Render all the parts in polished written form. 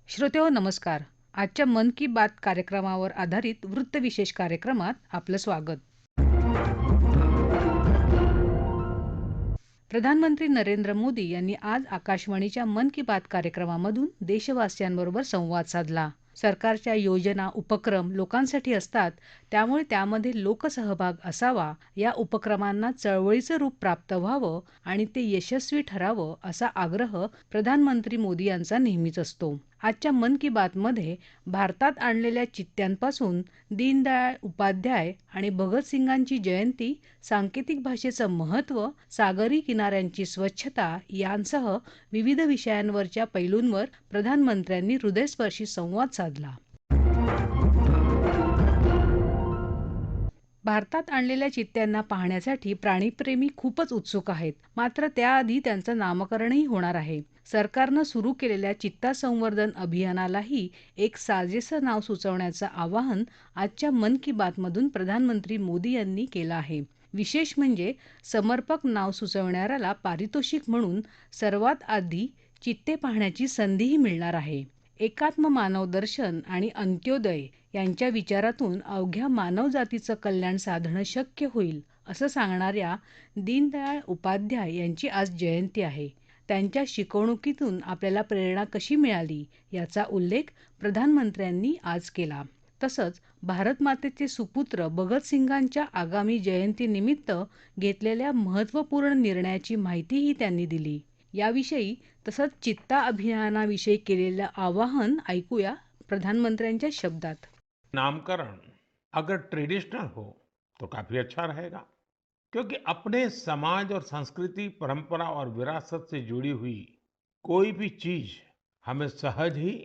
श्रोतेहो नमस्कार. आजच्या मन की बात कार्यक्रमावर आधारित वृत्तविशेष कार्यक्रमात आपलं स्वागत. प्रधानमंत्री नरेंद्र मोदी यांनी आज आकाशवाणीच्या मन की बात कार्यक्रमामधून देशवासियांबरोबर संवाद साधला. सरकारच्या योजना, उपक्रम लोकांसाठी असतात, त्यामुळे त्यामध्ये लोकसहभाग असावा, या उपक्रमांना चळवळीचं रूप प्राप्त व्हावं आणि ते यशस्वी ठरावं असा आग्रह प्रधानमंत्री मोदी यांचा नेहमीच असतो. आजच्या मन की बातमध्ये भारतात आणलेल्या चित्त्यांपासून दीनदयाळ उपाध्याय आणि भगतसिंगांची जयंती, सांकेतिक भाषेचं महत्त्व, सागरी किनाऱ्यांची स्वच्छता यांसह विविध विषयांवरच्या पैलूंवर प्रधानमंत्र्यांनी हृदयस्पर्शी संवाद साधला. भारतात आणलेल्या चित्त्यांना पाहण्यासाठी प्राणीप्रेमी खूपच उत्सुक आहेत. मात्र त्याआधी त्यांचं नामकरणही होणार आहे. सरकारनं सुरू केलेल्या चित्ता संवर्धन अभियानालाही एक साजेसं नाव सुचवण्याचं आवाहन आजच्या मन की बातमधून प्रधानमंत्री मोदी यांनी केलं आहे. विशेष म्हणजे समर्पक नाव सुचवणाऱ्याला पारितोषिक म्हणून सर्वात आधी चित्ते पाहण्याची संधीही मिळणार आहे. एकात्म मानवदर्शन आणि अंत्योदय यांच्या विचारातून अवघ्या मानवजातीचं कल्याण साधणं शक्य होईल, असं सांगणाऱ्या दीनदयाळ उपाध्याय यांची आज जयंती आहे. त्यांच्या शिकवणुकीतून आपल्याला प्रेरणा कशी मिळाली याचा उल्लेख प्रधानमंत्र्यांनी आज केला. तसंच भारतमातेचे सुपुत्र भगतसिंगांच्या आगामी जयंतीनिमित्त घेतलेल्या महत्त्वपूर्ण निर्णयाची माहितीही त्यांनी दिली. याविषयी तसंच चित्ता अभियानाविषयी केलेलं आवाहन ऐकूया प्रधानमंत्र्यांच्या शब्दात. नामकरण अगर ट्रेडिशनल हो तो काफी अच्छा रहेगा, क्योंकि अपने समाज और संस्कृति, परंपरा और विरासत से जुड़ी हुई कोई भी चीज हमें सहज ही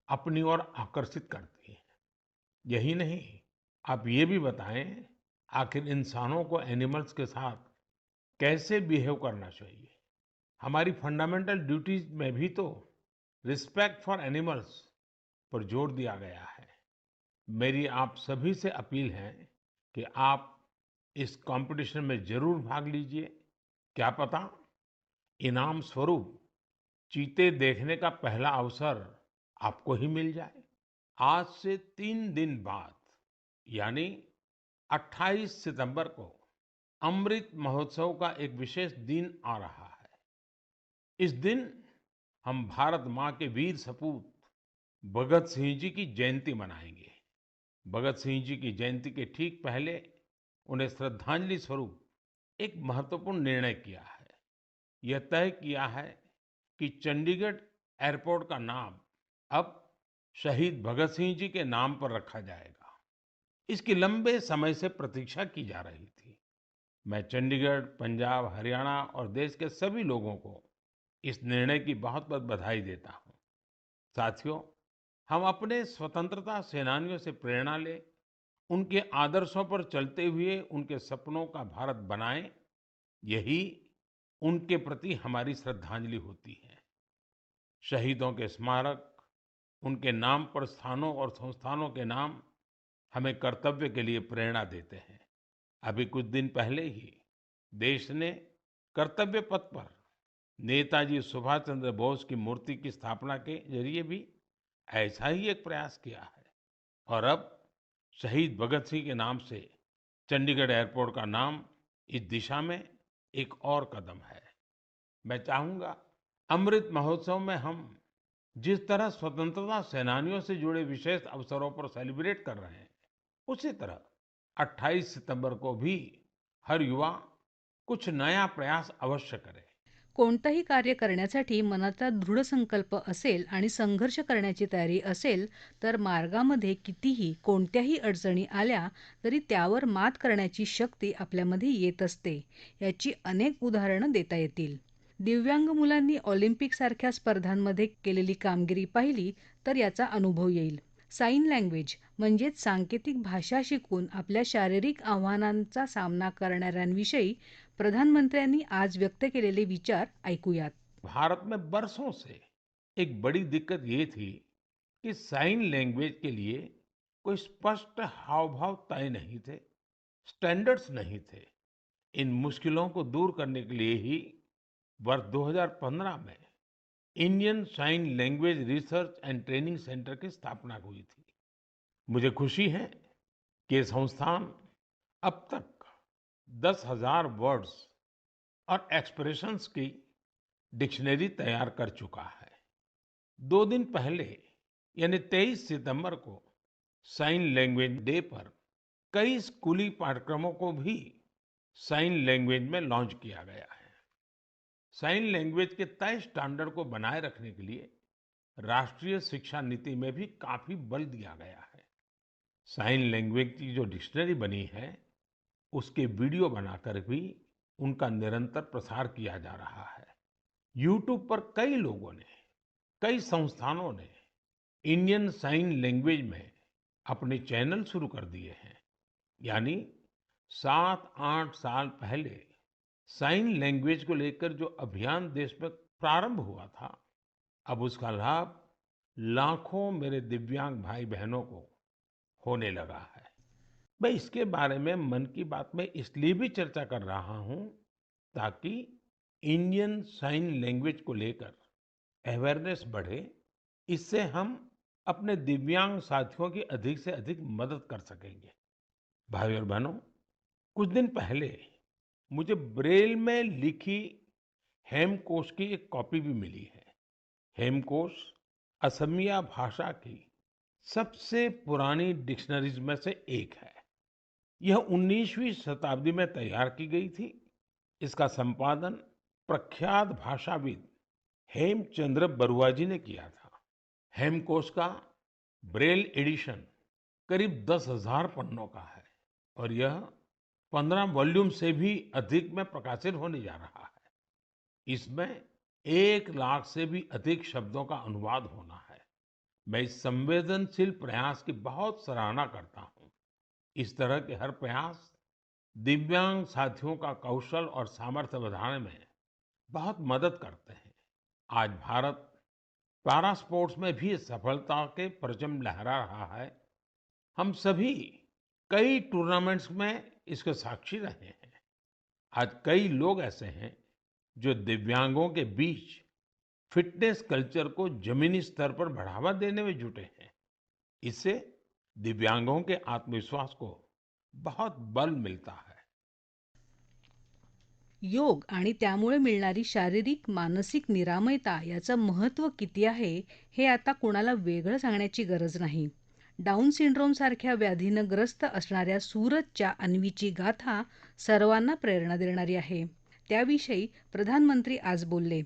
अपनी ओर आकर्षित करती है। यही नहीं, आप ये भी बताएं, आखिर इंसानों को एनिमल्स के साथ कैसे बिहेव करना चाहिए। हमारी फंडामेंटल ड्यूटीज में भी तो रिस्पेक्ट फॉर एनिमल्स पर जोर दिया गया है। मेरी आप सभी से अपील है कि आप इस कंपटीशन में जरूर भाग लीजिए। क्या पता इनाम स्वरूप चीते देखने का पहला अवसर आपको ही मिल जाए। आज से 3 दिन बाद यानी 28 सितंबर को अमृत महोत्सव का एक विशेष दिन आ रहा है। इस दिन हम भारत माँ के वीर सपूत भगत सिंह जी की जयंती मनाएंगे। भगत सिंह जी की जयंती के ठीक पहले उन्हें श्रद्धांजलि स्वरूप एक महत्वपूर्ण निर्णय किया है। यह तय किया है कि चंडीगढ़ एयरपोर्ट का नाम अब शहीद भगत सिंह जी के नाम पर रखा जाएगा। इसकी लंबे समय से प्रतीक्षा की जा रही थी। मैं चंडीगढ़, पंजाब, हरियाणा और देश के सभी लोगों को इस निर्णय की बहुत बहुत बधाई देता हूँ। साथियों, हम अपने स्वतंत्रता सेनानियों से प्रेरणा लें, उनके आदर्शों पर चलते हुए उनके सपनों का भारत बनाएं। यही उनके प्रति हमारी श्रद्धांजलि होती है। शहीदों के स्मारक, उनके नाम पर स्थानों और संस्थानों के नाम हमें कर्तव्य के लिए प्रेरणा देते हैं। अभी कुछ दिन पहले ही देश ने कर्तव्य पथ पर नेताजी सुभाष चंद्र बोस की मूर्ति की स्थापना के जरिए भी ऐसा ही एक प्रयास किया है। और अब शहीद भगत सिंह के नाम से चंडीगढ़ एयरपोर्ट का नाम इस दिशा में एक और कदम है। मैं चाहूंगा अमृत महोत्सव में हम जिस तरह स्वतंत्रता सेनानियों से जुड़े विशेष अवसरों पर सेलिब्रेट कर रहे हैं, उसी तरह 28 सितंबर को भी हर युवा कुछ नया प्रयास अवश्य करे। कोणतंही कार्य करण्यासाठी मनाचा दृढ संकल्प असेल आणि संघर्ष करण्याची तयारी असेल तर मार्गामध्ये कितीही कोणत्याही अडचणी आल्या तरी त्यावर मात करण्याची शक्ती आपल्यामध्ये येत असते. याची अनेक उदाहरणं देता येतील. दिव्यांग मुलांनी ऑलिम्पिकसारख्या स्पर्धांमध्ये केलेली कामगिरी पाहिली तर याचा अनुभव येईल. साइन लँग्वेज म्हणजेच सांकेतिक भाषा शिकून आपल्या शारीरिक आव्हानांचा सामना करणाऱ्यांविषयी प्रधानमंत्र्यांनी आज व्यक्त केलेले विचार ऐकूयात. भारत में बरसों से एक बड़ी दिक्कत ये थी कि साइन लैंग्वेज के लिए कोई स्पष्ट हाव भाव तय नहीं थे, स्टैंडर्ड्स नहीं थे। इन मुश्किलों को दूर करने के लिए ही वर्ष 2015 में Indian sign language research and training centre की स्थापना हुई थी। मुझे खुशी है कि ये संस्थान अब तक 10,000 वर्ड्स और एक्सप्रेशंस की डिक्शनरी तैयार कर चुका है। 2 दिन पहले यानी 23 सितंबर को साइन लैंग्वेज डे पर कई स्कूली पाठ्यक्रमों को भी साइन लैंग्वेज में लॉन्च किया गया है। साइन लैंग्वेज के तय स्टैंडर्ड को बनाए रखने के लिए राष्ट्रीय शिक्षा नीति में भी काफी बल दिया गया है। साइन लैंग्वेज की जो डिक्शनरी बनी है, उसके वीडियो बनाकर भी उनका निरंतर प्रसार किया जा रहा है। यूट्यूब पर कई लोगों ने, कई संस्थानों ने इंडियन साइन लैंग्वेज में अपने चैनल शुरू कर दिए हैं। यानी 7-8 साल पहले साइन लैंग्वेज को लेकर जो अभियान देश में प्रारंभ हुआ था, अब उसका लाभ लाखों मेरे दिव्यांग भाई बहनों को होने लगा है। मैं इसके बारे में मन की बात में इसलिए भी चर्चा कर रहा हूं ताकि इंडियन साइन लैंग्वेज को लेकर अवेयरनेस बढ़े। इससे हम अपने दिव्यांग साथियों की अधिक से अधिक मदद कर सकेंगे। भाई और बहनों, कुछ दिन पहले मुझे ब्रेल में लिखी हेमकोश की एक कॉपी भी मिली है। हेमकोश असमिया भाषा की सबसे पुरानी डिक्शनरीज में से एक है। यह 19वीं शताब्दी में तैयार की गई थी। इसका संपादन प्रख्यात भाषाविद हेमचंद्र बरुआ जी ने किया था। हेमकोश का ब्रेल एडिशन करीब 10,000 पन्नों का है और यह 15 वॉल्यूम से भी अधिक में प्रकाशित होने जा रहा है। इसमें 1 लाख से भी अधिक शब्दों का अनुवाद होना है। मैं इस संवेदनशील प्रयास की बहुत सराहना करता हूँ। इस तरह के हर प्रयास दिव्यांग साथियों का कौशल और सामर्थ्य बढ़ाने में बहुत मदद करते हैं। आज भारत पैरा स्पोर्ट्स में भी सफलता के परचम लहरा रहा है। हम सभी कई टूर्नामेंट्स में इसके साक्षी रहे हैं। आज कई लोग ऐसे हैं जो दिव्यांगों के बीच फिटनेस कल्चर को जमीनी स्तर पर बढ़ावा देने में जुटे हैं। इससे दिव्यांगों के आत्मविश्वास को बहुत बल मिलता है। योग आणि त्यामुळे मिळणारी शारीरिक मानसिक निरामयता याचं महत्त्व किती आहे हे आता कुणाला वेगळं सांगण्याची गरज नाही. डाऊन सिंड्रोम सारख्या व्याधीनं ग्रस्त असणाऱ्या सूरजच्या अन्वीची गाथा सर्वांना प्रेरणा देणारी आहे. त्याविषयी प्रधानमंत्री आज बोलले.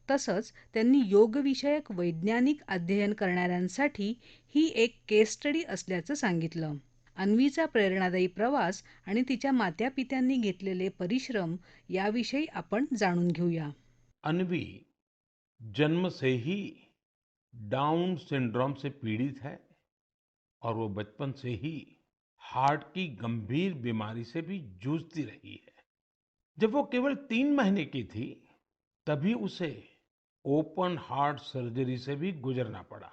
तसंच त्यांनी योगविषयक वैज्ञानिक अध्ययन करणाऱ्यांसाठी ही एक केस स्टडी असल्याचं सांगितलं. अन्वीचा प्रेरणादायी प्रवास आणि तिच्या मात्यापित्यांनी घेतलेले परिश्रम याविषयी आपण जाणून घेऊया. अन्वी जन्म से ही डाउन सिंड्रोम से पीड़ित है और वो बचपन से ही हार्ट की गंभीर बीमारी से भी जूझती रही है। जब वो केवल 3 महीने की थी, तभी उसे ओपन हार्ट सर्जरी से भी गुजरना पड़ा।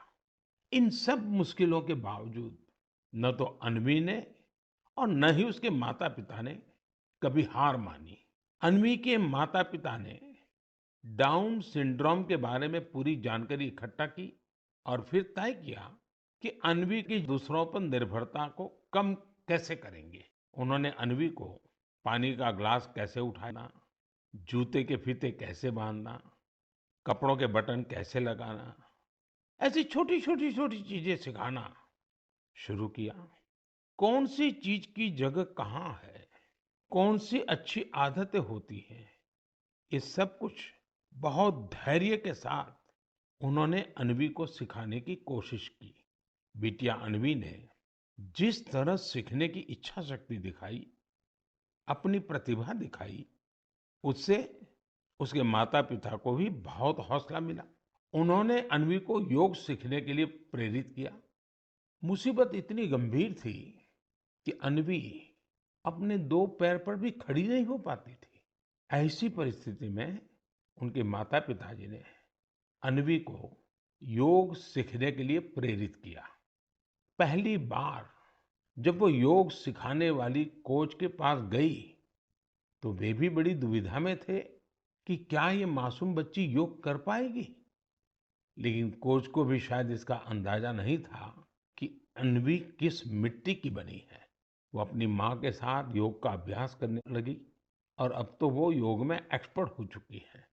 इन सब मुश्किलों के बावजूद न तो अन्वी ने और न ही उसके माता पिता ने कभी हार मानी। अन्वी के माता पिता ने डाउन सिंड्रोम के बारे में पूरी जानकारी इकट्ठा की और फिर तय किया कि अन्वी की दूसरों पर निर्भरता को कम कैसे करेंगे। उन्होंने अन्वी को पानी का ग्लास कैसे उठाना, जूते के फीते कैसे बांधना, कपड़ों के बटन कैसे लगाना, ऐसी छोटी छोटी छोटी चीजें सिखाना शुरू किया। कौन सी चीज की जगह कहाँ है, कौन सी अच्छी आदतें होती हैं, ये सब कुछ बहुत धैर्य के साथ उन्होंने अन्वी को सिखाने की कोशिश की। बिटिया अन्वी ने जिस तरह सीखने की इच्छा शक्ति दिखाई, अपनी प्रतिभा दिखाई, उससे उसके माता-पिता को भी बहुत हौसला मिला। उन्होंने अन्वी को योग सीखने के लिए प्रेरित किया। मुसीबत इतनी गंभीर थी कि अन्वी अपने 2 पैर पर भी खड़ी नहीं हो पाती थी। ऐसी परिस्थिति में उनके माता-पिताजी ने अन्वी को योग सीखने के लिए प्रेरित किया। पहली बार जब वो योग सिखाने वाली कोच के पास गई, तो वे भी बड़ी दुविधा में थे कि क्या ये मासूम बच्ची योग कर पाएगी। लेकिन कोच को भी शायद इसका अंदाजा नहीं था कि अन्वी किस मिट्टी की बनी है। वो अपनी माँ के साथ योग का अभ्यास करने लगी और अब तो वो योग में एक्सपर्ट हो चुकी है।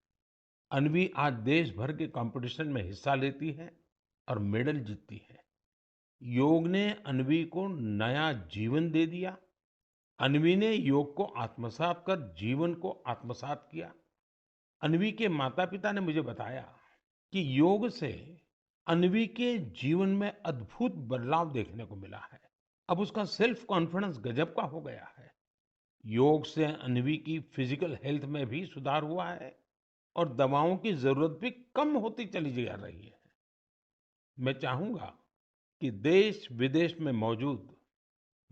अन्वी आज देश भर के कंपटीशन में हिस्सा लेती है और मेडल जीतती है। योग ने अन्वी को नया जीवन दे दिया। अन्वी ने योग को आत्मसात कर जीवन को आत्मसात किया। अन्वी के माता-पिता ने मुझे बताया कि योग से अन्वी के जीवन में अद्भुत बदलाव देखने को मिला है। अब उसका सेल्फ कॉन्फिडेंस गजब का हो गया है। योग से अन्वी की फिजिकल हेल्थ में भी सुधार हुआ है और दवाओं की जरूरत भी कम होती चली जा रही है। मैं चाहूंगा कि देश विदेश में मौजूद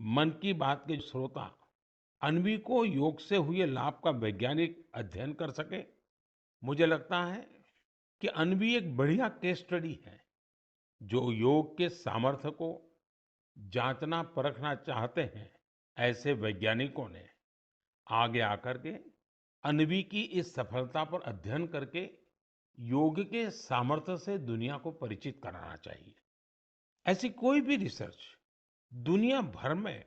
मन की बात के श्रोता अन्वी को योग से हुए लाभ का वैज्ञानिक अध्ययन कर सके। मुझे लगता है कि अन्वी एक बढ़िया केस स्टडी है जो योग के सामर्थ्य को जांचना परखना चाहते हैं। ऐसे वैज्ञानिकों ने आगे आकर के अन्वी की इस सफलता पर अध्ययन करके योग के सामर्थ्य से दुनिया को परिचित कराना चाहिए। ऐसी कोई भी रिसर्च दुनिया भर में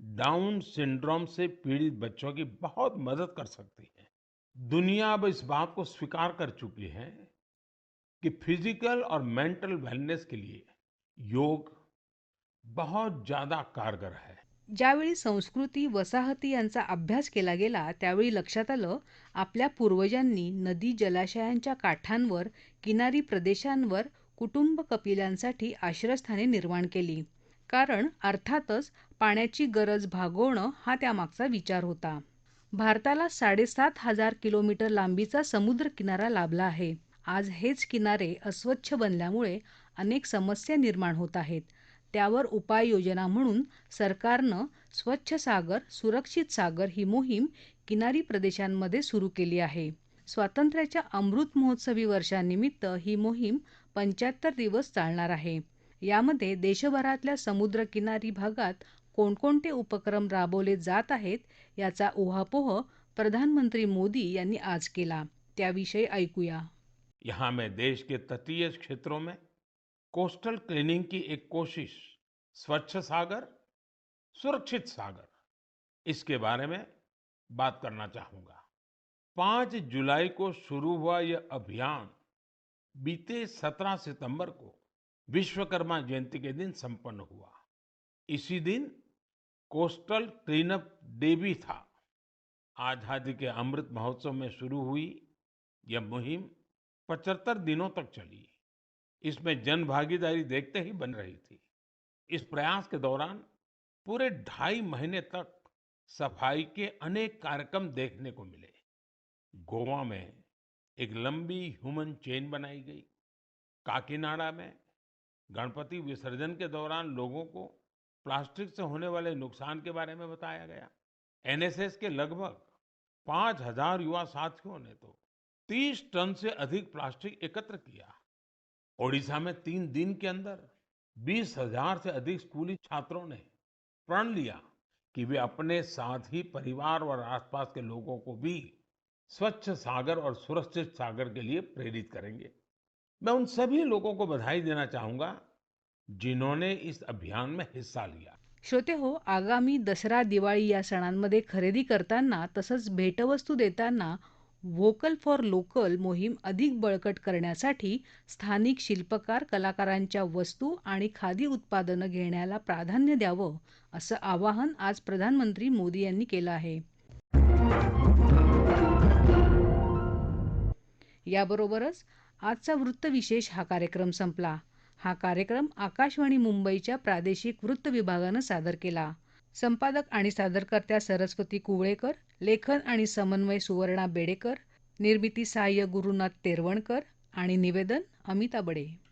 डाउन सिंड्रोम से पीड़ित बच्चों की बहुत मदद कर सकती है। दुनिया अब इस बात को स्वीकार कर चुकी है कि फिजिकल और मेंटल वेलनेस के लिए योग बहुत ज्यादा कारगर है। ज्यावेळी संस्कृती वसाहती यांचा अभ्यास केला गेला त्यावेळी लक्षात आलं आपल्या पूर्वजांनी नदी जलाशयांच्या काठांवर किनारी प्रदेशांवर कुटुंब कपिलांसाठी आश्रयस्थाने निर्माण केली. कारण अर्थातच पाण्याची गरज भागवणं हा त्यामागचा विचार होता. भारताला 7,500 किलोमीटर लांबीचा समुद्र किनारा लाभला आहे. आज हेच किनारे अस्वच्छ बनल्यामुळे अनेक समस्या निर्माण होत आहेत. त्यावर उपाययोजना म्हणून सरकारनं स्वच्छ सागर सुरक्षित सागर ही मोहीम किनारी प्रदेशांमध्ये सुरू केली आहे. स्वातंत्र्याच्या अमृत महोत्सवी वर्षानिमित्त ही मोहीम 75 दिवस चालणार आहे. यामध्ये देशभरातल्या समुद्रकिनारी भागात कोणकोणते उपक्रम राबवले जात आहेत याचा उहापोह प्रधानमंत्री मोदी यांनी आज केला. त्याविषयी ऐकूया. यहाँ मैं देश के तटीय क्षेत्रों में कोस्टल क्लीनिंग की एक कोशिश स्वच्छ सागर सुरक्षित सागर इसके बारे में बात करना चाहूंगा। 5 जुलाई को शुरू हुआ यह अभियान बीते 17 सितंबर को विश्वकर्मा जयंती के दिन संपन्न हुआ। इसी दिन कोस्टल क्लीनअप डे भी था। आजादी के अमृत महोत्सव में शुरू हुई यह मुहिम 75 दिनों तक चली। इसमें जन भागीदारी देखते ही बन रही थी। इस प्रयास के दौरान पूरे 2.5 महीने तक सफाई के अनेक कार्यक्रम देखने को मिले। गोवा में एक लंबी ह्यूमन चेन बनाई गई। काकीनाडा में गणपति विसर्जन के दौरान लोगों को प्लास्टिक से होने वाले नुकसान के बारे में बताया गया। एनएसएस के लगभग 5,000 युवा साथियों ने तो 30 टन से अधिक प्लास्टिक एकत्र किया। ओडिशा में 3 दिन के अंदर 20,000 से अधिक स्कूली छात्रों ने प्रण लिया कि वे अपने साथ ही परिवार और आसपास के लोगों को भी स्वच्छ सागर और सुरक्षित सागर के लिए प्रेरित करेंगे। मैं उन सभी लोगों को बधाई देना चाहूंगा जिन्होंने इस अभियान में हिस्सा लिया। श्रोते हो, आगामी दसरा दिवाळी या सणांमध्ये खरेदी करताना तसंच भेटवस्तू देताना व्होकल फॉर लोकल मोहीम अधिक बळकट करण्यासाठी स्थानिक शिल्पकार कलाकारांच्या वस्तू आणि खादी उत्पादनं घेण्याला प्राधान्य द्यावं असं आवाहन आज प्रधानमंत्री मोदी यांनी केलं आहे. याबरोबरच आजचा वृत्तविशेष हा कार्यक्रम संपला. हा कार्यक्रम आकाशवाणी मुंबईच्या प्रादेशिक वृत्त विभागानं सादर केला. संपादक आणि सादरकर्त्या सरस्वती कुवळेकर, लेखन आणि समन्वय सुवर्णा बेडेकर, निर्मिती सहाय्य गुरुनाथ तेरवणकर आणि निवेदन अमिता बडे.